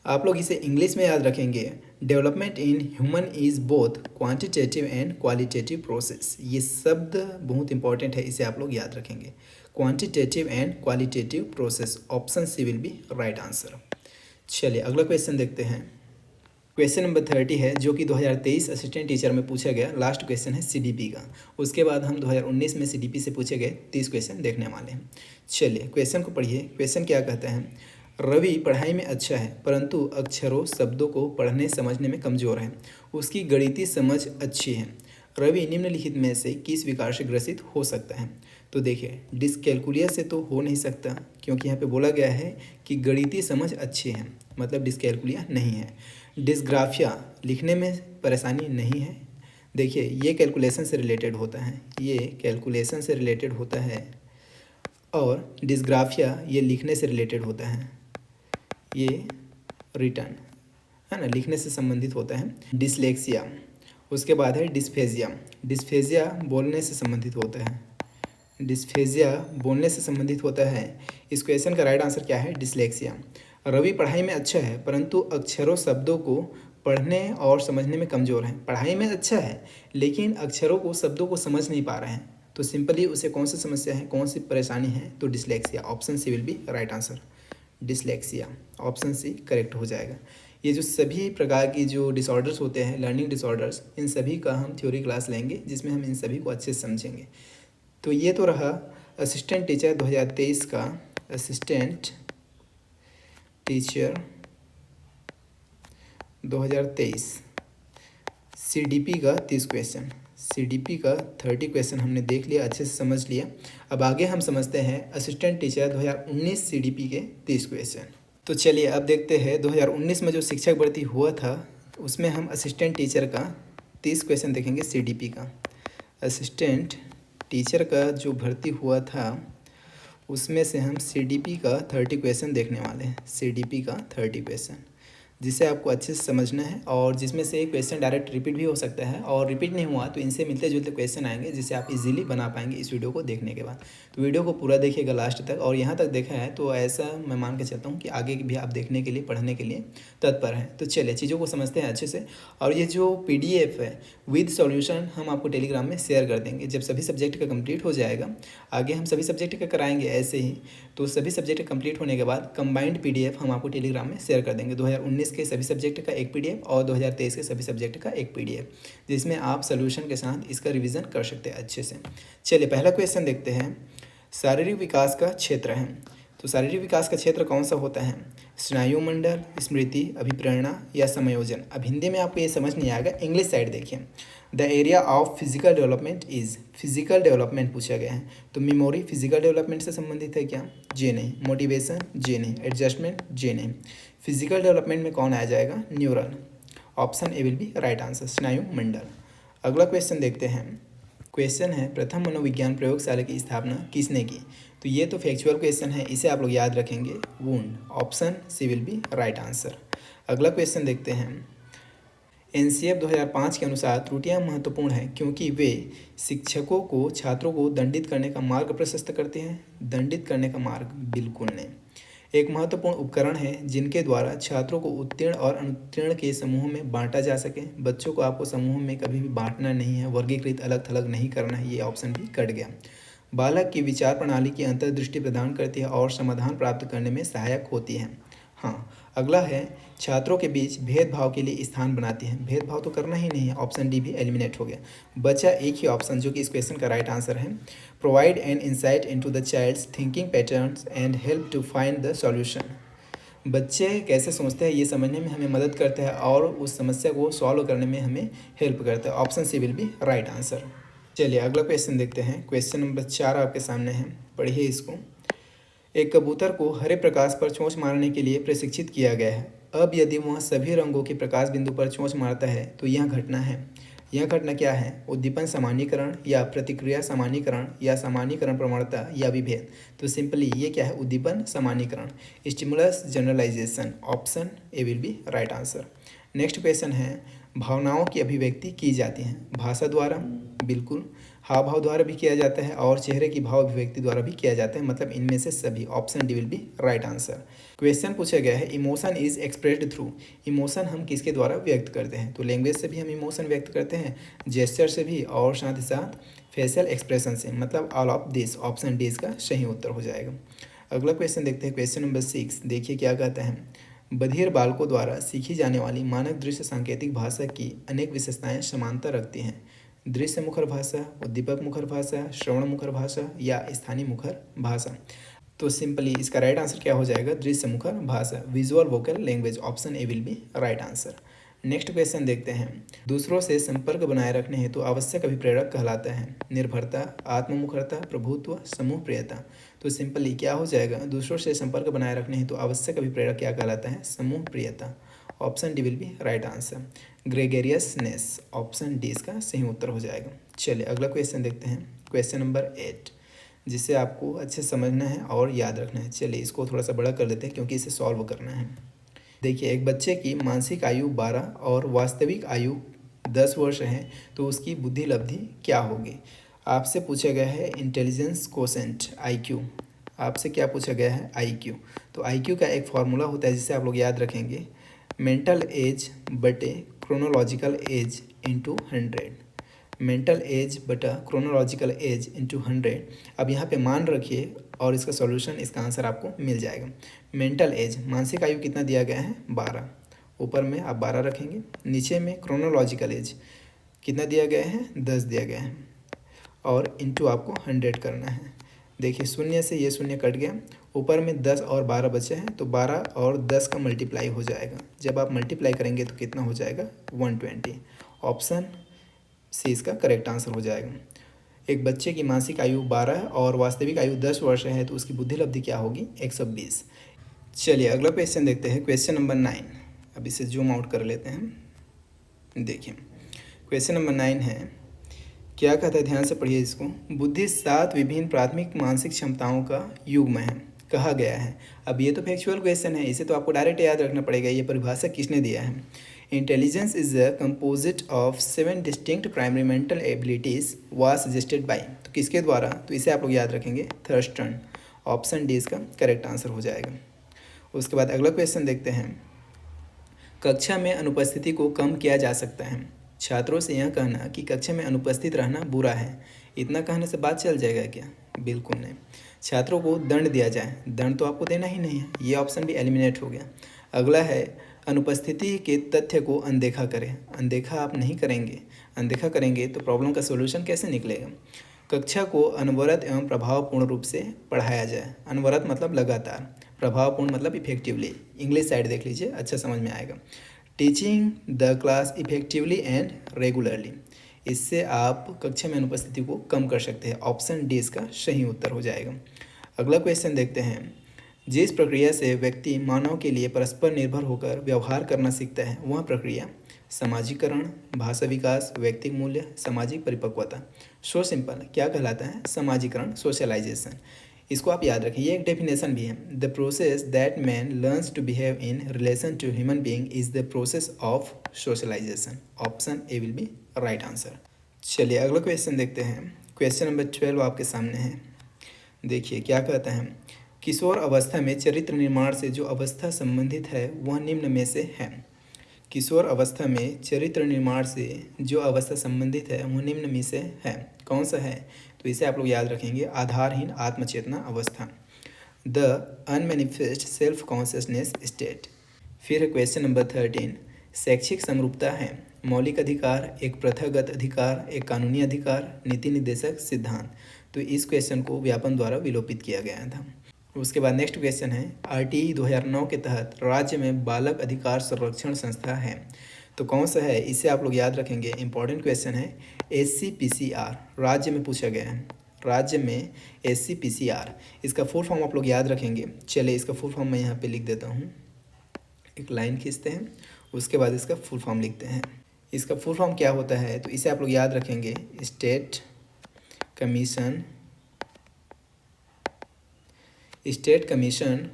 आप लोग इसे इंग्लिश में याद रखेंगे, development in human is both quantitative and qualitative process. ये शब्द बहुत इंपॉर्टेंट है, इसे आप लोग याद रखेंगे, quantitative and qualitative process, option C will be right answer. चलिए अगला क्वेश्चन देखते हैं, क्वेश्चन नंबर 30 है, जो कि 2023 असिस्टेंट टीचर में पूछा गया लास्ट क्वेश्चन है CDP का। उसके बाद हम 2019 में CDP से पूछे गए 30 क्वेश्चन देखने वाले हैं। चलिए क्वेश्चन को पढ़िए, क्वेश्चन क्या कहता है, रवि पढ़ाई में अच्छा है परंतु अक्षरों शब्दों को पढ़ने समझने में कमज़ोर है, उसकी गणितीय समझ अच्छी है। रवि निम्नलिखित में से किस विकार से ग्रसित हो सकता है। तो देखिए डिसकैलकुलिया से तो हो नहीं सकता, क्योंकि यहाँ पे बोला गया है कि गणितीय समझ अच्छी है, मतलब डिसकैलकुलिया नहीं है। डिस्ग्राफिया लिखने में परेशानी नहीं है, देखिए ये कैलकुलेशन से रिलेटेड होता है, ये कैलकुलेशन से रिलेटेड होता है, और डिस्ग्राफिया ये लिखने से रिलेटेड होता है, ये रिटर्न है ना, लिखने से संबंधित होता है। डिसलेक्सिया, उसके बाद है डिस्फेजिया, डिस्फेजिया बोलने से संबंधित होता है, डिस्फेजिया बोलने से संबंधित होता है। इस क्वेश्चन का राइट आंसर क्या है, डिसलेक्सिया। रवि पढ़ाई में अच्छा है परंतु अक्षरों शब्दों को पढ़ने और समझने में कमज़ोर है। पढ़ाई में अच्छा है लेकिन अक्षरों को शब्दों को समझ नहीं पा रहे हैं, तो सिंपली उसे कौन सी समस्या है, कौन सी परेशानी है, तो dyslexia, option C will be right answer, dyslexia, option C correct हो जाएगा। ये जो सभी प्रकार की जो डिसऑर्डर्स होते हैं, लर्निंग डिसऑर्डर्स, इन सभी का हम थ्योरी क्लास लेंगे जिसमें हम इन सभी को अच्छे से समझेंगे। तो ये तो रहा असिस्टेंट टीचर 2023 का, असिस्टेंट टीचर 2023 CDP का 30 क्वेश्चन, CDP का 30 क्वेश्चन हमने देख लिया, अच्छे से समझ लिया। अब आगे हम समझते हैं असिस्टेंट टीचर 2019 CDP के 30 क्वेश्चन। तो चलिए अब देखते हैं 2019 में जो शिक्षक भर्ती हुआ था उसमें हम असिस्टेंट टीचर का 30 क्वेश्चन देखेंगे CDP का। असिस्टेंट टीचर का जो भर्ती हुआ था उसमें से हम CDP का 30 क्वेश्चन देखने वाले हैं, CDP का 30 क्वेश्चन, जिसे आपको अच्छे से समझना है और जिसमें से एक क्वेश्चन डायरेक्ट रिपीट भी हो सकता है, और रिपीट नहीं हुआ तो इनसे मिलते जुलते क्वेश्चन आएंगे जिसे आप इजीली बना पाएंगे इस वीडियो को देखने के बाद। तो वीडियो को पूरा देखिएगा लास्ट तक, और यहाँ तक देखा है तो ऐसा मैं मान के चलता हूँ कि आगे भी आप देखने के लिए, पढ़ने के लिए तत्पर हैं। तो चलिए चीज़ों को समझते हैं अच्छे से। और ये जो PDF है विद सॉल्यूशन हम आपको टेलीग्राम में शेयर कर देंगे जब सभी सब्जेक्ट का कंप्लीट हो जाएगा। आगे हम सभी सब्जेक्ट का कराएंगे ऐसे ही, तो सभी सब्जेक्ट कंप्लीट होने के बाद कंबाइंड PDF हम आपको टेलीग्राम में शेयर कर देंगे। 2019 के सभी सब्जेक्ट का एक PDF और 2023 के सभी सब्जेक्ट का एक PDF, जिसमें आप सोल्यूशन के साथ इसका रिवीजन कर सकते हैं अच्छे से। चलिए पहला क्वेश्चन देखते हैं। शारीरिक विकास का क्षेत्र है, तो शारीरिक विकास का क्षेत्र कौन सा होता है? स्नायु मंडल, स्मृति, अभिप्रेरणा या समायोजन। अब हिंदी में आपको ये समझ नहीं आएगा, इंग्लिश साइड देखिए। The area of physical development is, physical development पूछा गया है, तो मेमोरी फिजिकल डेवलपमेंट से संबंधित है क्या? जे नहीं। मोटिवेशन? जे नहीं। एडजस्टमेंट? जे नहीं। फिजिकल डेवलपमेंट में कौन आ जाएगा? Neural. Option A will be right answer, स्नायु मंडल। अगला क्वेश्चन देखते हैं। क्वेश्चन है प्रथम मनोविज्ञान प्रयोगशाला की स्थापना किसने की? तो ये तो फैक्चुअल क्वेश्चन है, इसे आप लोग याद रखेंगे, Wundt. Option C will be right answer. अगला क्वेश्चन देखते हैं। NCF 2005 के अनुसार त्रुटियां महत्वपूर्ण हैं क्योंकि वे शिक्षकों को छात्रों को दंडित करने का मार्ग प्रशस्त करते हैं। दंडित करने का मार्ग बिल्कुल नहीं। एक महत्वपूर्ण उपकरण है जिनके द्वारा छात्रों को उत्तीर्ण और अनुत्तीर्ण के समूह में बांटा जा सके। बच्चों को आपको समूह में कभी भी बांटना नहीं है, वर्गीकृत अलग थलग नहीं करना है, ये ऑप्शन भी कट गया। बालक की विचार प्रणाली की अंतर्दृष्टि प्रदान करती है और समाधान प्राप्त करने में सहायक होती है। हाँ, अगला है छात्रों के बीच भेदभाव के लिए स्थान बनाती है। भेदभाव तो करना ही नहीं है, ऑप्शन डी भी एलिमिनेट हो गया। बचा एक ही ऑप्शन जो कि इस क्वेश्चन का राइट आंसर है। Provide an insight into the child's thinking patterns and help to find the solution. बच्चे कैसे सोचते हैं ये समझने में हमें मदद करता है और उस समस्या को सॉल्व करने में हमें हेल्प करता है। Option C will be right answer. चलिए अगला क्वेश्चन देखते हैं। क्वेश्चन नंबर 4 आपके सामने है, पढ़िए इसको। एक कबूतर को हरे प्रकाश पर चोंच मारने के लिए प्रशिक्षित किया गया है। अब यदि वह सभी रंगों के प्रकाश बिंदु पर चोंच मारता है तो यह घटना है। यह घटना क्या है? उद्दीपन सामान्यीकरण या प्रतिक्रिया सामान्यीकरण या सामान्यीकरण प्रवणता या विभेद। तो सिंपली ये क्या है? उद्दीपन सामान्यीकरण, stimulus generalization. Option A will be right answer. Next question है, भावनाओं की अभिव्यक्ति की जाती है भाषा द्वारा, बिल्कुल, हाव भाव द्वारा भी किया जाता है और चेहरे की भाव अभिव्यक्ति द्वारा भी किया जाता है, मतलब इनमें से सभी। Option D will be right answer. Question पूछा गया है, emotion is expressed through. Emotion हम किसके द्वारा व्यक्त करते हैं? तो लैंग्वेज से भी हम इमोशन व्यक्त करते हैं, जेस्चर से भी, और साथ ही साथ फेशियल एक्सप्रेशन से, मतलब all of this. Option D इसका सही उत्तर हो जाएगा। अगला क्वेश्चन देखते हैं, क्वेश्चन नंबर 6। देखिए क्या कहता है। बधिर बालकों द्वारा सीखी जाने वाली मानक दृश्य सांकेतिक भाषा की अनेक विशेषताएं समानता रखती हैं। दृश्य मुखर भाषा, उद्दीपक मुखर भाषा, श्रवण मुखर भाषा या स्थानीय मुखर भाषा। तो सिंपली इसका राइट आंसर क्या हो जाएगा? दृश्य मुखर भाषा, visual vocal language. Option A will be right answer. Next question देखते हैं। दूसरों से संपर्क बनाए रखने हेतु आवश्यक अभिप्रेरक कहलाता है निर्भरता, आत्ममुखरता, प्रभुत्व, समूह प्रियता। तो सिंपली क्या हो जाएगा? दूसरों से संपर्क बनाए रखने हेतु आवश्यक अभिप्रेरक क्या कहलाता है? समूह प्रियता। Option D will be right answer. Gregariousness. Option D इसका सही उत्तर हो जाएगा। चलिए अगला क्वेश्चन देखते हैं, क्वेश्चन नंबर 8, जिसे आपको अच्छे समझना है और याद रखना है। चलिए इसको थोड़ा सा बड़ा कर देते हैं क्योंकि इसे सॉल्व करना है। देखिए, एक बच्चे की मानसिक आयु 12 और वास्तविक आयु 10 वर्ष है, तो उसकी बुद्धि लब्धि क्या होगी? आपसे पूछा गया है इंटेलिजेंस कोसेंट, IQ। आपसे क्या पूछा गया है? IQ। तो IQ का एक फॉर्मूला होता है जिसे आप लोग याद रखेंगे, मेंटल एज बटे chronological age into 100। Mental as बटा क्रोनोलॉजिकल एज इंटू 100। अब यहाँ पे मान रखिए और इसका सॉल्यूशन, इसका आंसर आपको मिल जाएगा। मेंटल एज, मानसिक आयु कितना दिया गया है? 12। ऊपर में आप 12 रखेंगे, नीचे में क्रोनोलॉजिकल एज कितना दिया गया है, 10 दिया गया है, और इंटू आपको 100 करना है। देखिए शून्य से ये शून्य कट गया, ऊपर में 10 और 12 बचे हैं, तो 12 और 10 का मल्टीप्लाई हो जाएगा। जब आप मल्टीप्लाई करेंगे तो कितना हो जाएगा, 120। ऑप्शन सी इसका करेक्ट आंसर हो जाएगा। एक बच्चे की मासिक आयु 12 और वास्तविक आयु 10 वर्ष है, तो उसकी बुद्धि लब्धि क्या होगी, 120। चलिए अगला क्वेश्चन देखते हैं, क्वेश्चन नंबर 9। अब इसे जूम आउट कर लेते हैं। देखिए क्वेश्चन नंबर 9 है, क्या कहता है, ध्यान से पढ़िए इसको। बुद्धि 7 विभिन्न प्राथमिक मानसिक क्षमताओं का युग्म है कहा गया है। अब ये तो फैक्चुअल क्वेश्चन है, इसे तो आपको डायरेक्ट याद रखना पड़ेगा। ये परिभाषा किसने दिया है, intelligence is a composite of 7 distinct primary mental abilities was suggested by, तो किसके द्वारा, तो इसे आप लोग याद रखेंगे, थर्स्टन। ऑप्शन डी इसका करेक्ट आंसर हो जाएगा। उसके बाद अगला क्वेश्चन देखते हैं, कक्षा में अनुपस्थिति को कम किया जा सकता है। छात्रों से यह कहना कि कक्षा में अनुपस्थित रहना बुरा है, इतना कहने से बात चल जाएगा क्या, बिल्कुल नहीं। छात्रों को दंड दिया जाए, दंड तो आपको देना ही नहीं है, ये ऑप्शन भी एलिमिनेट हो गया। अगला है, अनुपस्थिति के तथ्य को अनदेखा करें। अनदेखा आप नहीं करेंगे, अनदेखा करेंगे तो प्रॉब्लम का सोल्यूशन कैसे निकलेगा। कक्षा को अनवरत एवं प्रभावपूर्ण रूप से पढ़ाया जाए। अनवरत मतलब लगातार, प्रभावपूर्ण मतलब इफेक्टिवली। इंग्लिश साइड देख लीजिए, अच्छा समझ में आएगा। Teaching the class effectively and regularly, इससे आप कक्षा में अनुपस्थिति को कम कर सकते हैं। ऑप्शन डी इसका सही उत्तर हो जाएगा। अगला क्वेश्चन देखते हैं, जिस प्रक्रिया से व्यक्ति मानव के लिए परस्पर निर्भर होकर व्यवहार करना सीखता है वह प्रक्रिया सामाजिकरण, भाषा विकास, व्यक्तिक मूल्य, सामाजिक परिपक्वता। सो सिंपल, क्या कहलाता है, सामाजिकरण, सोशलाइजेशन। इसको आप याद रखें, ये एक डेफिनेशन भी है। The process that man learns to behave in relation to human being is the process of socialization. Option A will be right answer. चलिए अगला क्वेश्चन देखते हैं, क्वेश्चन नंबर 12 आपके सामने है। देखिए क्या कहता है, किशोर अवस्था में चरित्र निर्माण से जो अवस्था संबंधित है वह निम्न में से है। किशोर अवस्था में चरित्र निर्माण से जो अवस्था संबंधित है वह निम्न में से है, कौन सा है, तो इसे आप लोग याद रखेंगे, आधारहीन आत्मचेतना अवस्था, the unmanifest self consciousness state. फिर क्वेश्चन नंबर 13, शैक्षिक समरूपता है मौलिक अधिकार, एक प्रथागत अधिकार, एक कानूनी अधिकार, नीति निर्देशक सिद्धांत। तो इस क्वेश्चन को व्यापन द्वारा विलोपित किया गया था। उसके बाद नेक्स्ट क्वेश्चन है, RTI 2009 के तहत राज्य में बालक अधिकार संरक्षण संस्था है, तो कौन सा है, इसे आप लोग याद रखेंगे, इंपॉर्टेंट क्वेश्चन है। SCPCR राज्य में पूछा गया है, राज्य में SCPCR, इसका फुल फॉर्म आप लोग याद रखेंगे। चलिए इसका फुल फॉर्म मैं यहाँ पे लिख देता हूँ, एक लाइन खींचते हैं, उसके बाद इसका फुल फॉर्म लिखते हैं। इसका फुल फॉर्म क्या होता है, तो इसे आप लोग याद रखेंगे, state commission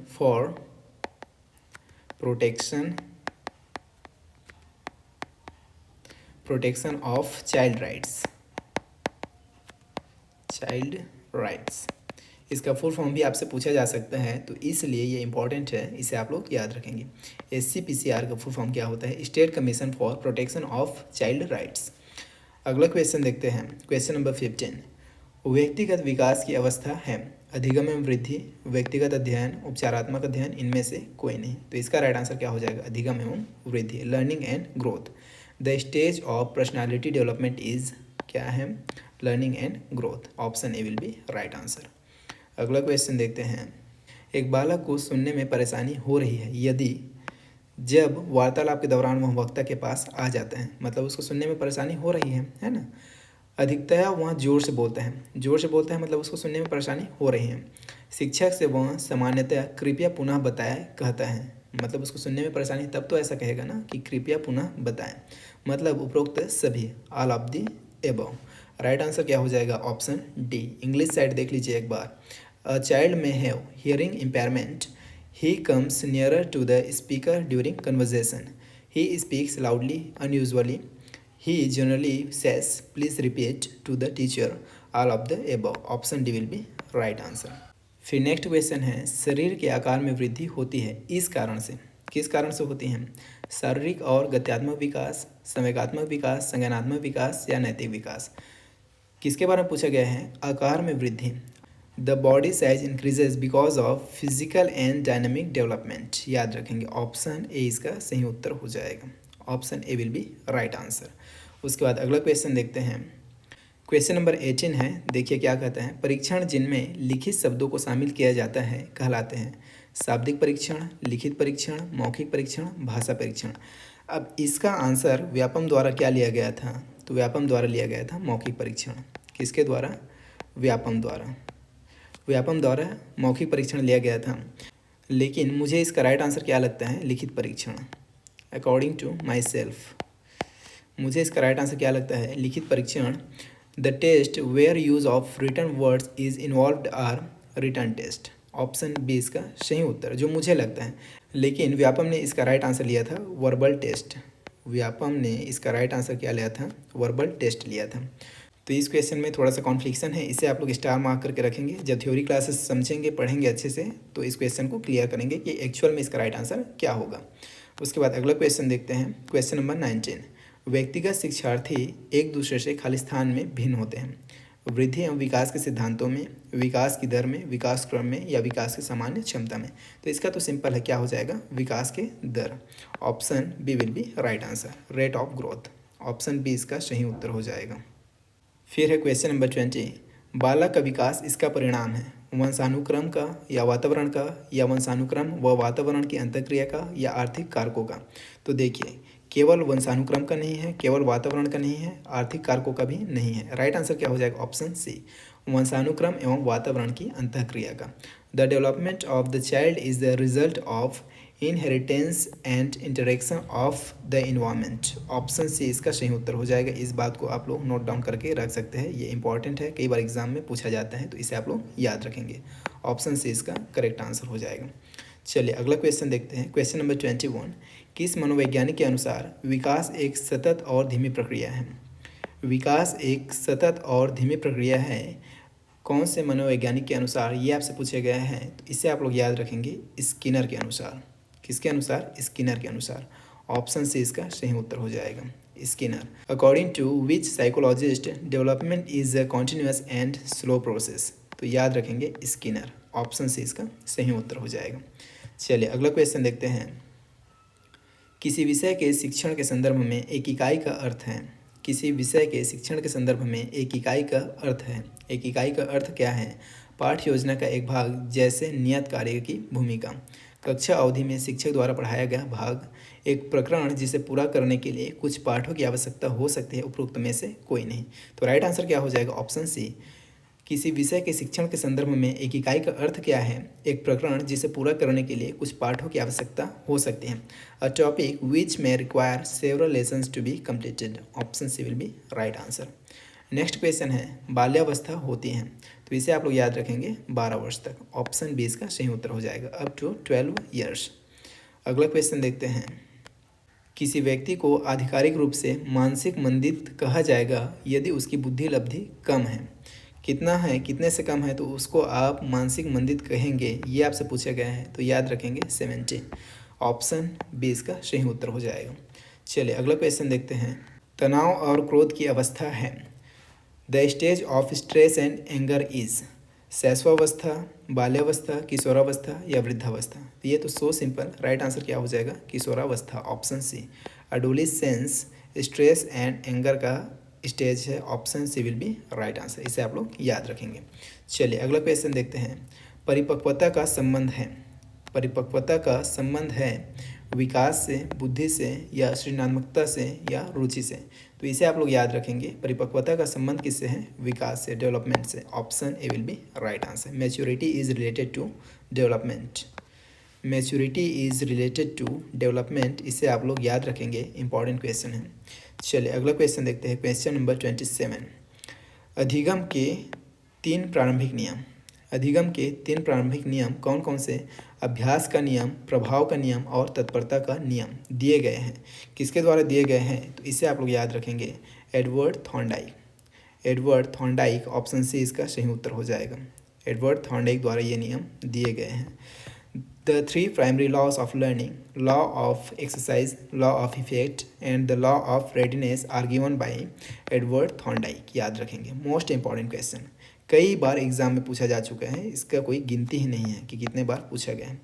for protection of child rights. इसका फुल फॉर्म भी आपसे पूछा जा सकता है, तो इसलिए ये इंपॉर्टेंट है, इसे आप लोग याद रखेंगे। SCPCR का फुल फॉर्म क्या होता है, state commission for protection of child rights. अगला क्वेश्चन देखते हैं, क्वेश्चन नंबर 15, व्यक्तिगत विकास की अवस्था है अधिगम एवं वृद्धि, व्यक्तिगत अध्ययन, उपचारात्मक अध्ययन, इनमें से कोई नहीं। तो इसका राइट आंसर क्या हो जाएगा, अधिगम एवं वृद्धि, learning and growth. The stage of personality development is, क्या है, learning and growth. Option A will be right answer. अगला क्वेश्चन देखते हैं, एक बालक को सुनने में परेशानी हो रही है यदि जब वार्तालाप के दौरान वह वक्ता के पास आ जाता है, मतलब उसको सुनने में परेशानी हो रही है ना। अधिकतया वह जोर से बोलता है मतलब उसको सुनने में परेशानी हो रही है। शिक्षक से वह सामान्यतः कृपया पुनः बताएं कहता है, मतलब उसको सुनने में परेशानी तब तो ऐसा कहेगा ना कि कृपया पुनः बताएं, मतलब उपरोक्त सभी, all of the above. Right answer क्या हो जाएगा, ऑप्शन डी। इंग्लिश साइड देख लीजिए एक बार, a child may have hearing impairment, he comes nearer to the speaker during conversation, he speaks loudly unusually, he generally says please repeat to the teacher, all of the above। Option D will be right answer. फिर next question है, शरीर के आकार में वृद्धि होती है इस कारण से, किस कारण से होती है, शारीरिक और गत्यात्मक विकास, संवेगात्मक विकास, संज्ञानात्मक विकास या नैतिक विकास। किसके बारे में पूछा गया है, आकार में वृद्धि। The body size increases because of physical and dynamic development. याद रखेंगे ऑप्शन ए इसका सही उत्तर हो जाएगा। Option A will be right answer. उसके बाद अगला क्वेश्चन देखते हैं। क्वेश्चन नंबर 18 है। देखिए क्या कहता है। परीक्षण जिनमें लिखित शब्दों को शामिल किया जाता है कहलाते हैं शाब्दिक परीक्षण, लिखित परीक्षण, मौखिक परीक्षण, भाषा परीक्षण। अब इसका आंसर व्यापम द्वारा क्या लिया गया था? तो व्यापम द्वारा लिया गया था मौखिक परीक्षण। किसके द्वारा? व्यापम द्वारा। व्यापम द्वारा मौखिक परीक्षण लिया गया था। लेकिन मुझे इसका राइट आंसर क्या लगता है? लिखित परीक्षण। अकॉर्डिंग टू माई सेल्फ मुझे इसका राइट आंसर क्या लगता है? लिखित परीक्षण। The test where use of written words is involved are written test. Option B इसका सही उत्तर जो मुझे लगता है। लेकिन व्यापम ने इसका राइट आंसर लिया था वर्बल टेस्ट। व्यापम ने इसका राइट आंसर क्या लिया था? वर्बल टेस्ट लिया था। तो इस क्वेश्चन में थोड़ा सा कॉन्फ्लिक्शन है, इसे आप लोग स्टार मार्क करके रखेंगे। जब थ्योरी क्लासेस समझेंगे पढ़ेंगे अच्छे से तो इस क्वेश्चन को क्लियर करेंगे कि एक्चुअल में इसका राइट आंसर क्या होगा। उसके बाद अगला क्वेश्चन देखते हैं। Question number 19। व्यक्तिगत शिक्षार्थी एक दूसरे से खाली स्थान में भिन्न होते हैं वृद्धि एवं विकास के सिद्धांतों में, विकास की दर में, विकास क्रम में या विकास की सामान्य क्षमता में। तो इसका तो सिंपल है, क्या हो जाएगा? विकास के दर। Option B will be right answer, rate of growth. Option B इसका सही उत्तर हो जाएगा। फिर है क्वेश्चन नंबर 20। बालक का विकास इसका परिणाम है वंशानुक्रम का या वातावरण का या वंशानुक्रम व वातावरण की अंतःक्रिया का या आर्थिक कारकों का। तो देखिए केवल वंशानुक्रम का नहीं है, केवल वातावरण का नहीं है, आर्थिक कारकों का भी नहीं है। राइट आंसर क्या हो जाएगा? ऑप्शन सी, वंशानुक्रम एवं वातावरण की अंतःक्रिया का। The development of the child is the result of inheritance and interaction of the environment. Option C इसका सही उत्तर हो जाएगा। इस बात को आप लोग नोट डाउन करके रख सकते हैं, ये इंपॉर्टेंट है, कई बार एग्जाम में पूछा जाता है, तो इसे आप लोग याद रखेंगे। ऑप्शन सी इसका करेक्ट आंसर हो जाएगा। चलिए अगला क्वेश्चन देखते हैं। Question number 21। किस मनोवैज्ञानिक के अनुसार विकास एक सतत और धीमी प्रक्रिया है? विकास एक सतत और धीमी प्रक्रिया है। कौन से मनोवैज्ञानिक के अनुसार ये आपसे पूछे गए हैं? तो इसे आप लोग याद रखेंगे स्किनर के अनुसार। किसके अनुसार? स्किनर के अनुसार। ऑप्शन सी इसका सही उत्तर हो जाएगा, Skinner. According to which psychologist development is a continuous and slow process. तो याद रखेंगे स्किनर। ऑप्शन सी इसका सही उत्तर हो जाएगा। चलिए अगला क्वेश्चन देखते हैं। किसी विषय के शिक्षण के संदर्भ में एक इकाई का अर्थ है। किसी विषय के शिक्षण के संदर्भ में एक इकाई का अर्थ है। एक इकाई का अर्थ क्या है? पाठ योजना का एक भाग जैसे नियत कार्य की भूमिका, कक्षा अवधि में शिक्षक द्वारा पढ़ाया गया भाग, एक प्रकरण जिसे पूरा करने के लिए कुछ पाठों की आवश्यकता हो सकती है, उपरोक्त में से कोई नहीं। तो राइट आंसर क्या हो जाएगा? ऑप्शन सी, किसी विषय के शिक्षण के संदर्भ में एक इकाई का अर्थ क्या है? एक प्रकरण जिसे पूरा करने के लिए कुछ पाठों की आवश्यकता हो सकती है। A topic which may require several lessons to be completed. Option C will be right answer. Next question है बाल्यावस्था होती है। तो इसे आप लोग याद रखेंगे 12 वर्ष तक। ऑप्शन बी इसका सही उत्तर हो जाएगा, अप टू 12 ईयर्स। अगला क्वेश्चन देखते हैं। किसी व्यक्ति को आधिकारिक रूप से मानसिक मंदित कहा जाएगा यदि उसकी बुद्धि लब्धि कम है। कितना है, कितने से कम है तो उसको आप मानसिक मंदित कहेंगे, ये आपसे पूछा गया है। तो याद रखेंगे 70। ऑप्शन बी इसका सही उत्तर हो जाएगा। चलिए अगला क्वेश्चन देखते हैं। तनाव और क्रोध की अवस्था है। The stage of stress and anger is शैशवावस्था, बाल्यावस्था, किशोरावस्था या वृद्धावस्था। तो ये तो सो सिंपल, राइट आंसर क्या हो जाएगा? किशोरावस्था। Option C, adolescence stress and anger का स्टेज है। Option C will be right answer, इसे आप लोग याद रखेंगे। चलिए अगला क्वेश्चन देखते हैं। परिपक्वता का संबंध है। परिपक्वता का संबंध है विकास से, बुद्धि से या सृजनात्मकता से या रुचि से। तो इसे आप लोग याद रखेंगे। परिपक्वता का संबंध किससे है? विकास से, डेवलपमेंट से। Option A will be right answer. Maturity is related to development. Maturity is related to development, इसे आप लोग याद रखेंगे, इंपॉर्टेंट क्वेश्चन है। चलिए अगला क्वेश्चन देखते हैं। Question number 27। अधिगम के 3 प्रारंभिक नियम। अधिगम के 3 प्रारंभिक नियम कौन कौन से? अभ्यास का नियम, प्रभाव का नियम और तत्परता का नियम दिए गए हैं। किसके द्वारा दिए गए हैं? तो इसे आप लोग याद रखेंगे, Edward Thorndike. Edward Thorndike. Option C इसका सही उत्तर हो जाएगा। एडवर्ड थॉर्नडाइक द्वारा ये नियम दिए गए हैं। The 3 primary laws of learning, law of exercise, law of effect and the law of readiness are given by Edward Thorndike। याद रखेंगे, मोस्ट इंपॉर्टेंट क्वेश्चन। कई बार एग्ज़ाम में पूछा जा चुका है, इसका कोई गिनती ही नहीं है कि कितने बार पूछा गया है।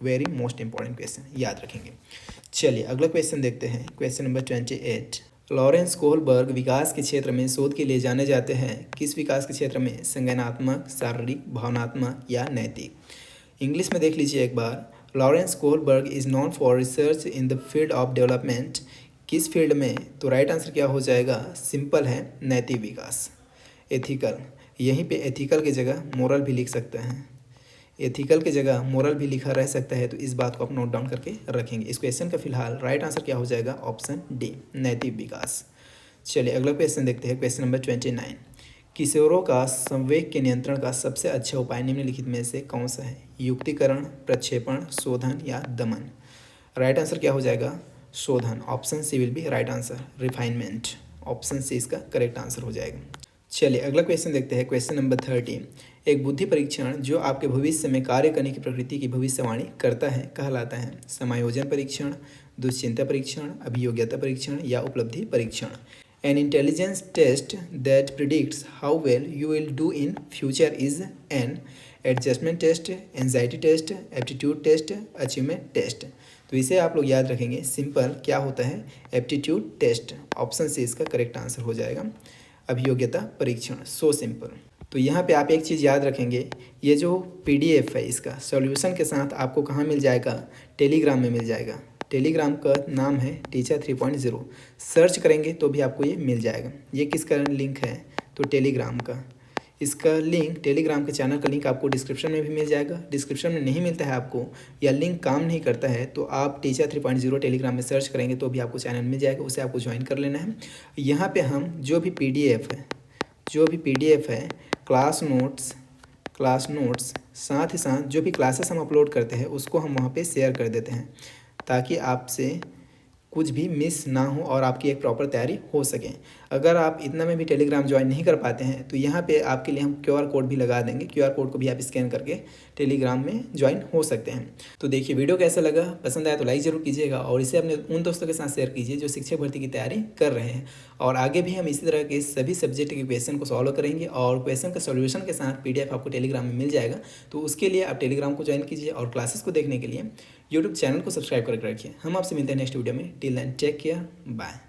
वेरी मोस्ट इंपॉर्टेंट क्वेश्चन, याद रखेंगे। चलिए अगला क्वेश्चन देखते हैं, क्वेश्चन नंबर 28। लॉरेंस कोहलबर्ग विकास के क्षेत्र में शोध के लिए जाने जाते हैं। किस विकास के क्षेत्र में? संज्ञानात्मक, शारीरिक, भावनात्मक या नैतिक? इंग्लिश में देख लीजिए एक बार। Lawrence Kohlberg is known for research in the field of development. किस फील्ड में? तो राइट आंसर क्या हो जाएगा? सिंपल है, नैतिक विकास, एथिकल। यहीं पे एथिकल की जगह मोरल भी लिख सकते हैं, एथिकल की जगह मोरल भी लिखा रह सकता है, तो इस बात को आप नोट डाउन करके रखेंगे। इस क्वेश्चन का फिलहाल राइट आंसर क्या हो जाएगा? ऑप्शन डी, नैतिक विकास। चलिए अगला क्वेश्चन देखते हैं, क्वेश्चन नंबर 29। किशोरों का संवेग के नियंत्रण का सबसे अच्छा उपाय निम्नलिखित में से कौन सा है? युक्तिकरण, प्रक्षेपण, शोधन या दमन? राइट आंसर क्या हो जाएगा? शोधन। Option C will be right answer, refinement. Option C इसका करेक्ट आंसर हो जाएगा। चलिए अगला क्वेश्चन देखते हैं, क्वेश्चन नंबर 30। एक बुद्धि परीक्षण जो आपके भविष्य में कार्य करने की प्रकृति की भविष्यवाणी करता है कहलाता है? समायोजन परीक्षण, दुश्चिंता परीक्षण, अभियोग्यता परीक्षण या उपलब्धि परीक्षण? An intelligence test that predicts how well you will do in future is an adjustment test, anxiety test, aptitude test, achievement test? तो इसे आप लोग याद रखेंगे, सिंपल क्या होता है? Aptitude test. ऑप्शन सी इसका करेक्ट आंसर हो जाएगा, अभियोग्यता परीक्षण। So simple. तो यहाँ पे आप एक चीज़ याद रखेंगे, ये जो PDF है इसका सॉल्यूशन के साथ आपको कहाँ मिल जाएगा? टेलीग्राम में मिल जाएगा। टेलीग्राम का नाम है टीचर 3.0। सर्च करेंगे तो भी आपको ये मिल जाएगा। ये किसका लिंक है? तो टेलीग्राम का। इसका लिंक, टेलीग्राम के चैनल का लिंक आपको डिस्क्रिप्शन में भी मिल जाएगा। डिस्क्रिप्शन में नहीं मिलता है आपको, या लिंक काम नहीं करता है, तो आप टीचर 3.0 टेलीग्राम में सर्च करेंगे तो भी आपको चैनल मिल जाएगा, उसे आपको ज्वाइन कर लेना है। यहाँ पे हम जो भी PDF है, क्लास नोट्स साथ ही साथ जो भी क्लासेस हम अपलोड करते हैं उसको हम वहाँ पे शेयर कर देते हैं, ताकि आपसे कुछ भी मिस ना हो और आपकी एक प्रॉपर तैयारी हो सके। अगर आप इतना में भी टेलीग्राम ज्वाइन नहीं कर पाते हैं तो यहाँ पे आपके लिए हम QR कोड भी लगा देंगे। QR कोड को भी आप स्कैन करके टेलीग्राम में ज्वाइन हो सकते हैं। तो देखिए वीडियो कैसा लगा, पसंद आया तो लाइक ज़रूर कीजिएगा और इसे अपने उन दोस्तों के साथ शेयर कीजिए जो शिक्षक भर्ती की तैयारी कर रहे हैं। और आगे भी हम इसी तरह के सभी सब्जेक्ट के क्वेश्चन को सॉल्व करेंगे और क्वेश्चन का सॉल्यूशन के साथ PDF आपको टेलीग्राम में मिल जाएगा। तो उसके लिए आप टेलीग्राम को ज्वाइन कीजिए और क्लासेस को देखने के लिए यूट्यूब चैनल को सब्सक्राइब करके रखिए। हम आपसे मिलते हैं नेक्स्ट वीडियो में। Till then take care, bye.